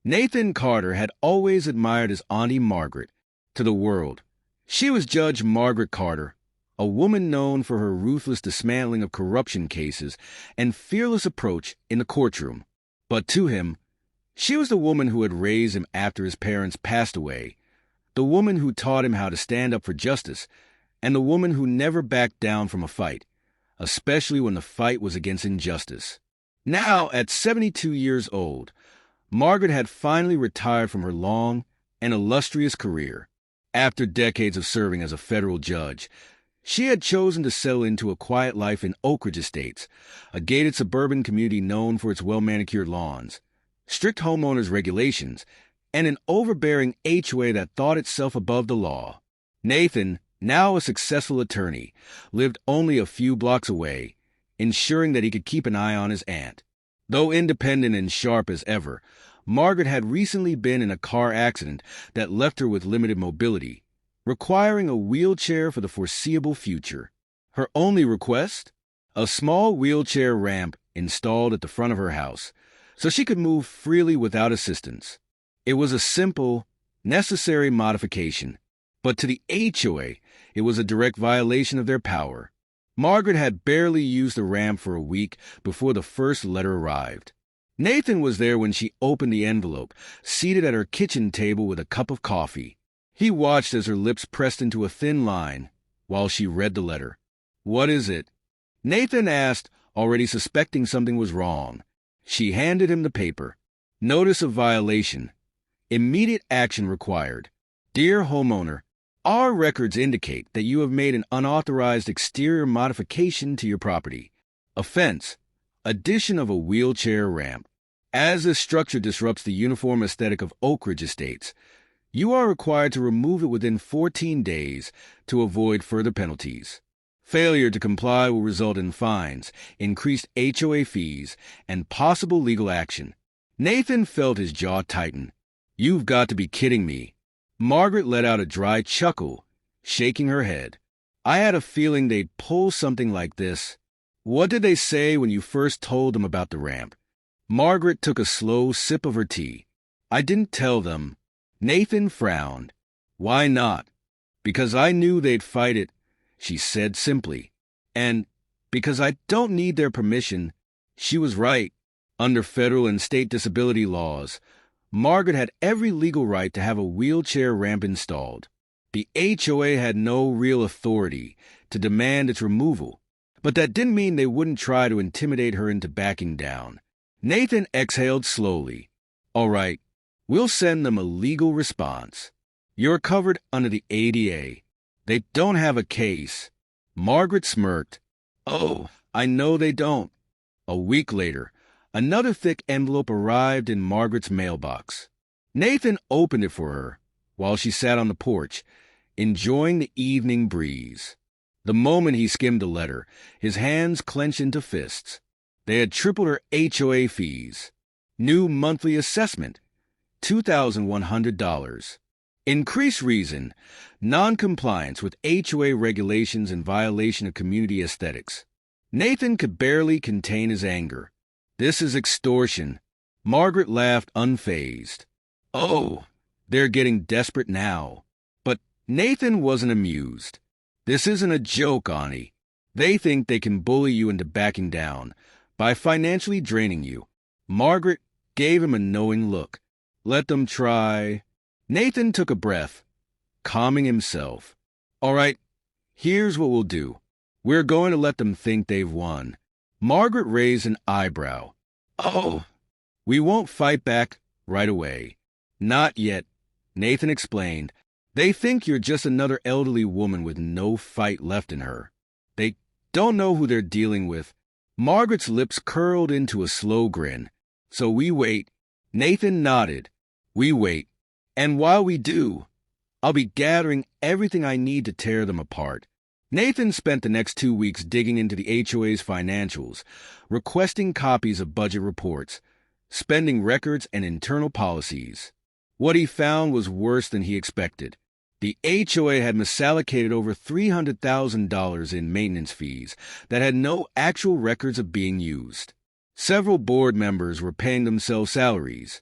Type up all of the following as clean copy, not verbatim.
Nathan Carter had always admired his Aunty Margaret to the world. She was Judge Margaret Carter, a woman known for her ruthless dismantling of corruption cases and fearless approach in the courtroom. But to him, she was the woman who had raised him after his parents passed away, the woman who taught him how to stand up for justice, and the woman who never backed down from a fight, especially when the fight was against injustice. Now, at 72 years old, Margaret had finally retired from her long and illustrious career. After decades of serving as a federal judge, she had chosen to settle into a quiet life in Oak Ridge Estates, a gated suburban community known for its well-manicured lawns, strict homeowners regulations, and an overbearing HOA that thought itself above the law. Nathan, now a successful attorney, lived only a few blocks away, ensuring that he could keep an eye on his aunt. Though independent and sharp as ever, Margaret had recently been in a car accident that left her with limited mobility, requiring a wheelchair for the foreseeable future. Her only request? A small wheelchair ramp installed at the front of her house, so she could move freely without assistance. It was a simple, necessary modification, but to the HOA, it was a direct violation of their power. Margaret had barely used the ramp for a week before the first letter arrived. Nathan was there when she opened the envelope, seated at her kitchen table with a cup of coffee. He watched as her lips pressed into a thin line while she read the letter. "What is it?" Nathan asked, already suspecting something was wrong. She handed him the paper. "Notice of violation. Immediate action required. Dear homeowner, our records indicate that you have made an unauthorized exterior modification to your property. Offense: addition of a wheelchair ramp. As this structure disrupts the uniform aesthetic of Oak Ridge Estates, you are required to remove it within 14 days to avoid further penalties. Failure to comply will result in fines, increased HOA fees, and possible legal action." Nathan felt his jaw tighten. "You've got to be kidding me." Margaret let out a dry chuckle, shaking her head. "I had a feeling they'd pull something like this. What did they say when you first told them about the ramp?" Margaret took a slow sip of her tea. "I didn't tell them." Nathan frowned. "Why not?" "Because I knew they'd fight it," she said simply. "And because I don't need their permission." She was right. Under federal and state disability laws, Margaret had every legal right to have a wheelchair ramp installed. The HOA had no real authority to demand its removal, but that didn't mean they wouldn't try to intimidate her into backing down. Nathan exhaled slowly. "All right, we'll send them a legal response. You're covered under the ADA. They don't have a case." Margaret smirked. "Oh, I know they don't." A week later, another thick envelope arrived in Margaret's mailbox. Nathan opened it for her while she sat on the porch, enjoying the evening breeze. The moment he skimmed the letter, his hands clenched into fists. They had tripled her HOA fees. New monthly assessment, $2,100. Increased reason, non-compliance with HOA regulations in violation of community aesthetics. Nathan could barely contain his anger. "This is extortion." Margaret laughed unfazed. "Oh, they're getting desperate now." But Nathan wasn't amused. "This isn't a joke, Aunty. They think they can bully you into backing down by financially draining you." Margaret gave him a knowing look. "Let them try." Nathan took a breath, calming himself. "All right, here's what we'll do. We're going to let them think they've won." Margaret raised an eyebrow. "Oh, we won't fight back right away." "Not yet," Nathan explained. "They think you're just another elderly woman with no fight left in her. They don't know who they're dealing with." Margaret's lips curled into a slow grin. "So we wait." Nathan nodded. "We wait. And while we do, I'll be gathering everything I need to tear them apart." Nathan spent the next 2 weeks digging into the HOA's financials, requesting copies of budget reports, spending records, and internal policies. What he found was worse than he expected. The HOA had misallocated over $300,000 in maintenance fees that had no actual records of being used. Several board members were paying themselves salaries,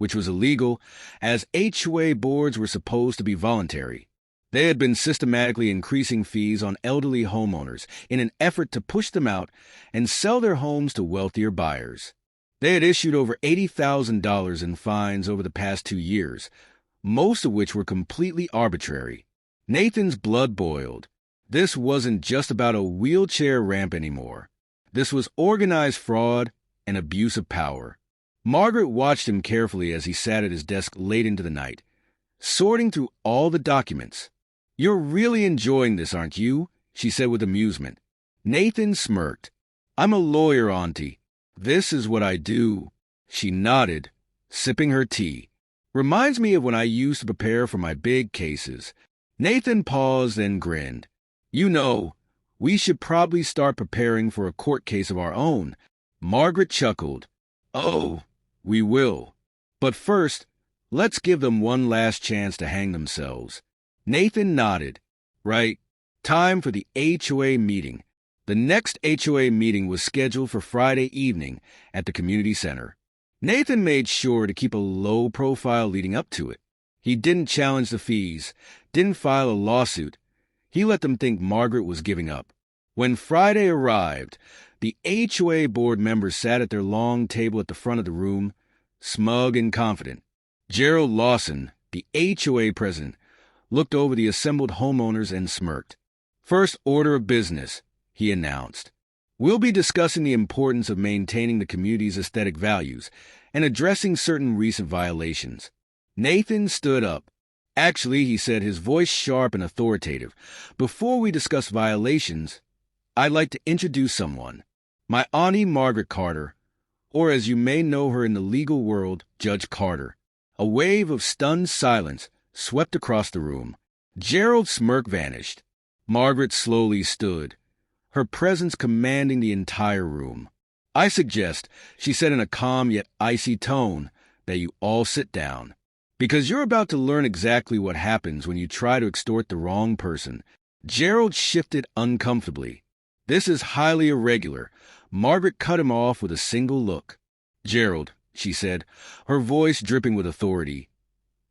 which was illegal, as HOA boards were supposed to be voluntary. They had been systematically increasing fees on elderly homeowners in an effort to push them out and sell their homes to wealthier buyers. They had issued over $80,000 in fines over the past 2 years, most of which were completely arbitrary. Nathan's blood boiled. This wasn't just about a wheelchair ramp anymore. This was organized fraud and abuse of power. Margaret watched him carefully as he sat at his desk late into the night, sorting through all the documents. "You're really enjoying this, aren't you?" she said with amusement. Nathan smirked. "I'm a lawyer, Aunty. This is what I do." She nodded, sipping her tea. "Reminds me of when I used to prepare for my big cases." Nathan paused and grinned. "You know, we should probably start preparing for a court case of our own." Margaret chuckled. "Oh, we will. But first, let's give them one last chance to hang themselves." Nathan nodded. "Right. Time for the HOA meeting." The next HOA meeting was scheduled for Friday evening at the community center. Nathan made sure to keep a low profile leading up to it. He didn't challenge the fees, didn't file a lawsuit. He let them think Margaret was giving up. When Friday arrived, the HOA board members sat at their long table at the front of the room, smug and confident. Gerald Lawson, the HOA president, looked over the assembled homeowners and smirked. "First order of business," he announced. "We'll be discussing the importance of maintaining the community's aesthetic values and addressing certain recent violations." Nathan stood up. "Actually," he said, his voice sharp and authoritative, "before we discuss violations, I'd like to introduce someone. My Aunty Margaret Carter, or as you may know her in the legal world, Judge Carter." A wave of stunned silence swept across the room. Gerald's smirk vanished. Margaret slowly stood, her presence commanding the entire room. "I suggest," she said in a calm yet icy tone, "that you all sit down. Because you're about to learn exactly what happens when you try to extort the wrong person." Gerald shifted uncomfortably. "This is highly irregular." Margaret cut him off with a single look. "Gerald," she said, her voice dripping with authority,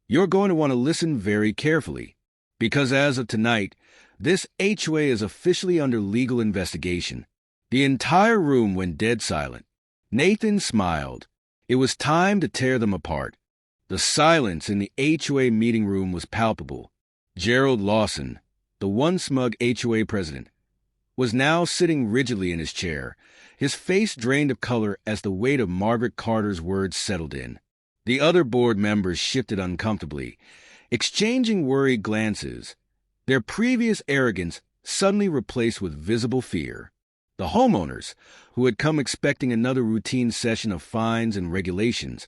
"you're going to want to listen very carefully. Because as of tonight, this HOA is officially under legal investigation." The entire room went dead silent. Nathan smiled. It was time to tear them apart. The silence in the HOA meeting room was palpable. Gerald Lawson, the once smug HOA president, was now sitting rigidly in his chair, his face drained of color as the weight of Margaret Carter's words settled in. The other board members shifted uncomfortably, exchanging worried glances, their previous arrogance suddenly replaced with visible fear. The homeowners, who had come expecting another routine session of fines and regulations,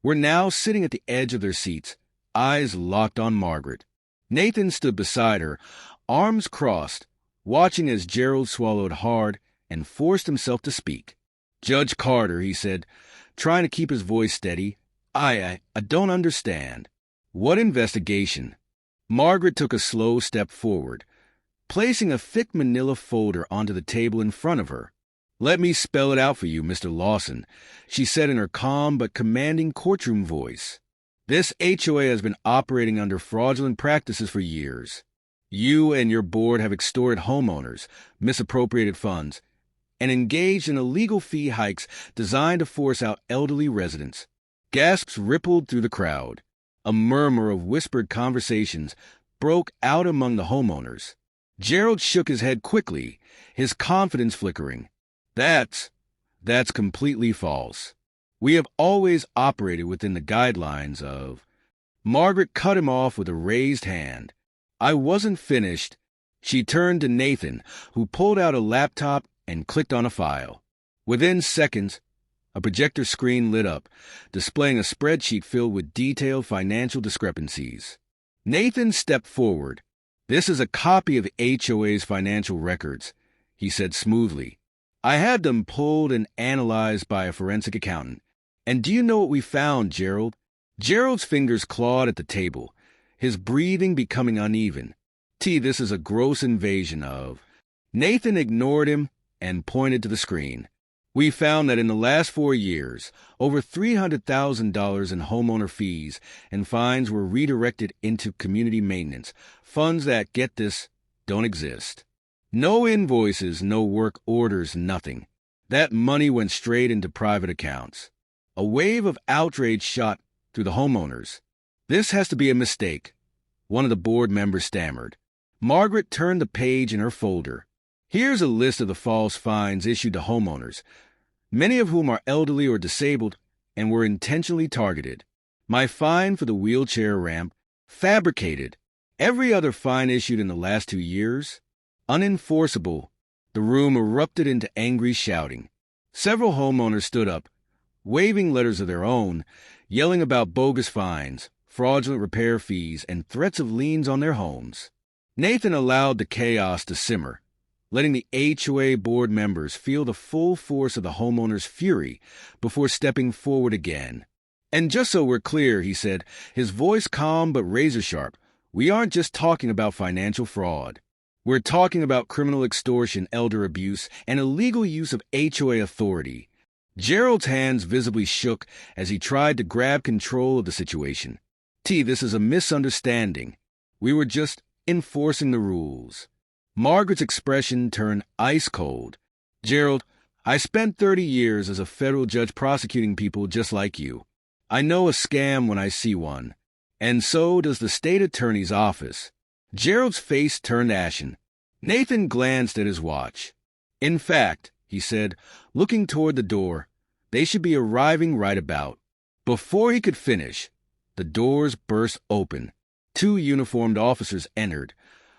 were now sitting at the edge of their seats, eyes locked on Margaret. Nathan stood beside her, arms crossed, watching as Gerald swallowed hard and forced himself to speak. "Judge Carter," he said, trying to keep his voice steady, I don't understand." "What investigation?" Margaret took a slow step forward, placing a thick manila folder onto the table in front of her. "Let me spell it out for you, Mr. Lawson," she said in her calm but commanding courtroom voice. "This HOA has been operating under fraudulent practices for years. You and your board have extorted homeowners, misappropriated funds, and engaged in illegal fee hikes designed to force out elderly residents." Gasps rippled through the crowd. A murmur of whispered conversations broke out among the homeowners. Gerald shook his head quickly, his confidence flickering. That's completely false. We have always operated within the guidelines of..." Margaret cut him off with a raised hand. "I wasn't finished." She turned to Nathan, who pulled out a laptop and clicked on a file. Within seconds, a projector screen lit up, displaying a spreadsheet filled with detailed financial discrepancies. Nathan stepped forward. "This is a copy of the HOA's financial records," he said smoothly. "I had them pulled and analyzed by a forensic accountant. And do you know what we found, Gerald?" Gerald's fingers clawed at the table, his breathing becoming uneven. This is a gross invasion of..." Nathan ignored him and pointed to the screen. We found that in the last 4 years, over $300,000 in homeowner fees and fines were redirected into community maintenance, funds that, get this, don't exist. No invoices, no work orders, nothing. That money went straight into private accounts. A wave of outrage shot through the homeowners. "This has to be a mistake," one of the board members stammered. Margaret turned the page in her folder. "Here's a list of the false fines issued to homeowners, many of whom are elderly or disabled and were intentionally targeted. My fine for the wheelchair ramp, fabricated. Every other fine issued in the last 2 years, unenforceable." The room erupted into angry shouting. Several homeowners stood up, waving letters of their own, yelling about bogus fines, fraudulent repair fees, and threats of liens on their homes. Nathan allowed the chaos to simmer, letting the HOA board members feel the full force of the homeowners' fury before stepping forward again. "And just so we're clear," he said, his voice calm but razor-sharp, "we aren't just talking about financial fraud. We're talking about criminal extortion, elder abuse, and illegal use of HOA authority." Gerald's hands visibly shook as he tried to grab control of the situation. "This is a misunderstanding. We were just enforcing the rules." Margaret's expression turned ice cold. "Gerald, I spent 30 years as a federal judge prosecuting people just like you. I know a scam when I see one. And so does the state attorney's office." Gerald's face turned ashen. Nathan glanced at his watch. "In fact," he said, looking toward the door, "they should be arriving right about." Before he could finish, the doors burst open. 2 uniformed officers entered,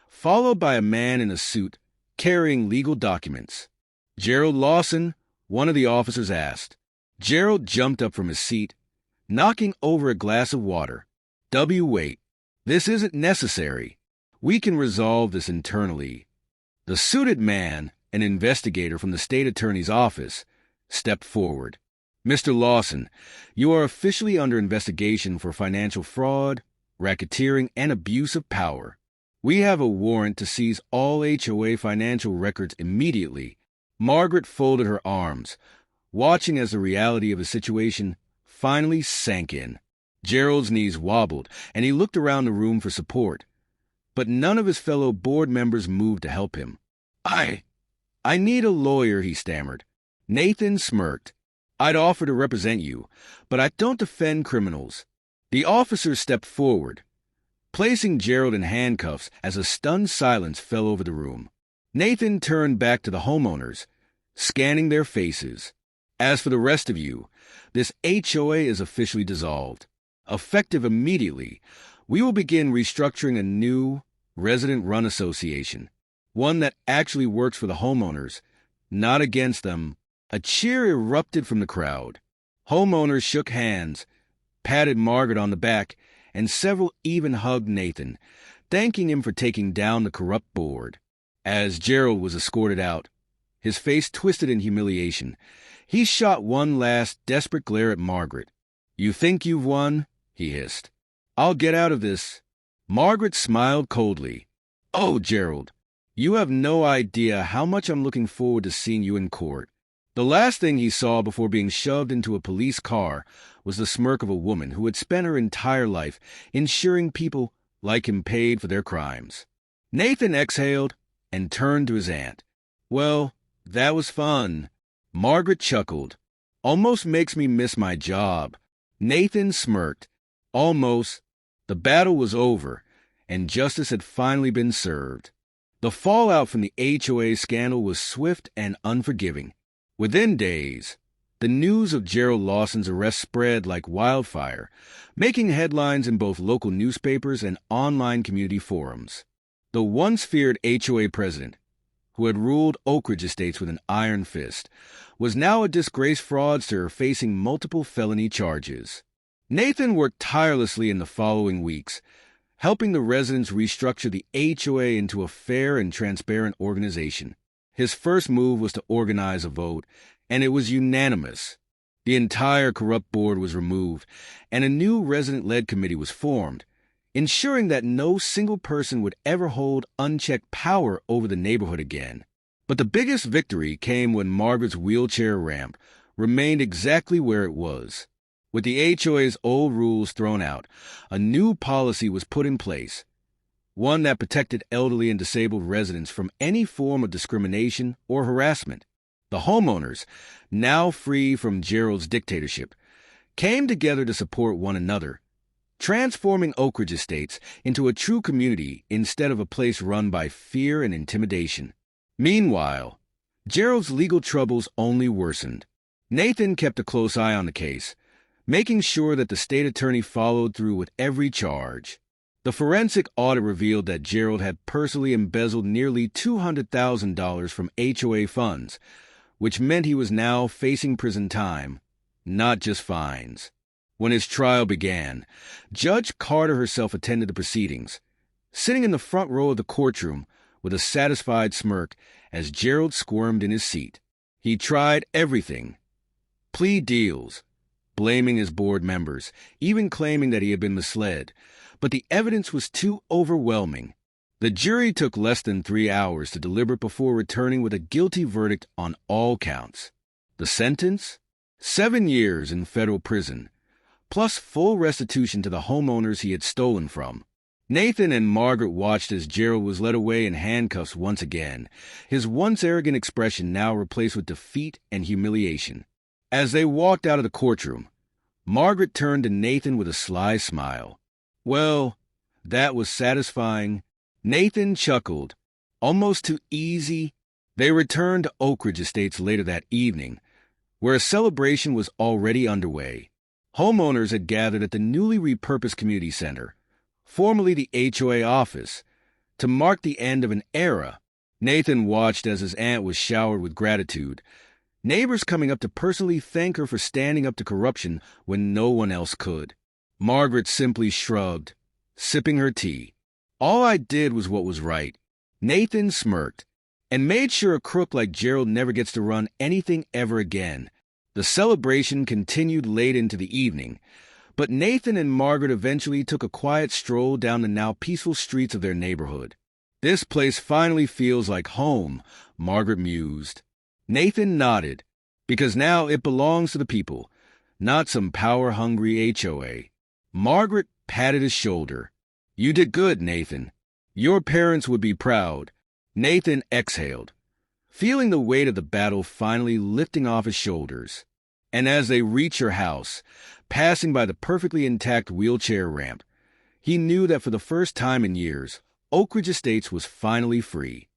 followed by a man in a suit carrying legal documents. "Gerald Lawson?" one of the officers asked. Gerald jumped up from his seat, knocking over a glass of water. "Wait. This isn't necessary. We can resolve this internally." The suited man, an investigator from the state attorney's office, stepped forward. "Mr. Lawson, you are officially under investigation for financial fraud, racketeering, and abuse of power. We have a warrant to seize all HOA financial records immediately." Margaret folded her arms, watching as the reality of the situation finally sank in. Gerald's knees wobbled, and he looked around the room for support. But none of his fellow board members moved to help him. I need a lawyer," he stammered. Nathan smirked. "I'd offer to represent you, but I don't defend criminals." The officer stepped forward, placing Gerald in handcuffs as a stunned silence fell over the room. Nathan turned back to the homeowners, scanning their faces. "As for the rest of you, this HOA is officially dissolved. Effective immediately, we will begin restructuring a new resident-run association, one that actually works for the homeowners, not against them." A cheer erupted from the crowd. Homeowners shook hands, patted Margaret on the back, and several even hugged Nathan, thanking him for taking down the corrupt board. As Gerald was escorted out, his face twisted in humiliation, he shot one last desperate glare at Margaret. "You think you've won?" he hissed. "I'll get out of this." Margaret smiled coldly. "Oh, Gerald, you have no idea how much I'm looking forward to seeing you in court." The last thing he saw before being shoved into a police car was the smirk of a woman who had spent her entire life ensuring people like him paid for their crimes. Nathan exhaled and turned to his aunt. "Well, that was fun." Margaret chuckled. "Almost makes me miss my job." Nathan smirked. Almost. The battle was over, and justice had finally been served. The fallout from the HOA scandal was swift and unforgiving. Within days, the news of Gerald Lawson's arrest spread like wildfire, making headlines in both local newspapers and online community forums. The once feared HOA president, who had ruled Oak Ridge Estates with an iron fist, was now a disgraced fraudster facing multiple felony charges. Nathan worked tirelessly in the following weeks, helping the residents restructure the HOA into a fair and transparent organization. His first move was to organize a vote, and it was unanimous. The entire corrupt board was removed, and a new resident-led committee was formed, ensuring that no single person would ever hold unchecked power over the neighborhood again. But the biggest victory came when Margaret's wheelchair ramp remained exactly where it was. With the HOA's old rules thrown out, a new policy was put in place, one that protected elderly and disabled residents from any form of discrimination or harassment. The homeowners, now free from Gerald's dictatorship, came together to support one another, transforming Oak Ridge Estates into a true community instead of a place run by fear and intimidation. Meanwhile, Gerald's legal troubles only worsened. Nathan kept a close eye on the case, making sure that the state attorney followed through with every charge. The forensic audit revealed that Gerald had personally embezzled nearly $200,000 from HOA funds, which meant he was now facing prison time, not just fines. When his trial began, Judge Carter herself attended the proceedings, sitting in the front row of the courtroom with a satisfied smirk as Gerald squirmed in his seat. He tried everything: plea deals, blaming his board members, even claiming that he had been misled, but the evidence was too overwhelming. The jury took less than 3 hours to deliberate before returning with a guilty verdict on all counts. The sentence? 7 years in federal prison, plus full restitution to the homeowners he had stolen from. Nathan and Margaret watched as Gerald was led away in handcuffs once again, his once arrogant expression now replaced with defeat and humiliation. As they walked out of the courtroom, Margaret turned to Nathan with a sly smile. "Well, that was satisfying." Nathan chuckled. "Almost too easy." They returned to Oak Ridge Estates later that evening, where a celebration was already underway. Homeowners had gathered at the newly repurposed community center, formerly the HOA office, to mark the end of an era. Nathan watched as his aunt was showered with gratitude, neighbors coming up to personally thank her for standing up to corruption when no one else could. Margaret simply shrugged, sipping her tea. "All I did was what was right." Nathan smirked and made sure a crook like Gerald never gets to run anything ever again. The celebration continued late into the evening, but Nathan and Margaret eventually took a quiet stroll down the now peaceful streets of their neighborhood. "This place finally feels like home," Margaret mused. Nathan nodded, because now it belongs to the people, not some power-hungry HOA. Margaret patted his shoulder. "You did good, Nathan. Your parents would be proud." Nathan exhaled, feeling the weight of the battle finally lifting off his shoulders. And as they reached her house, passing by the perfectly intact wheelchair ramp, he knew that for the first time in years, Oak Ridge Estates was finally free.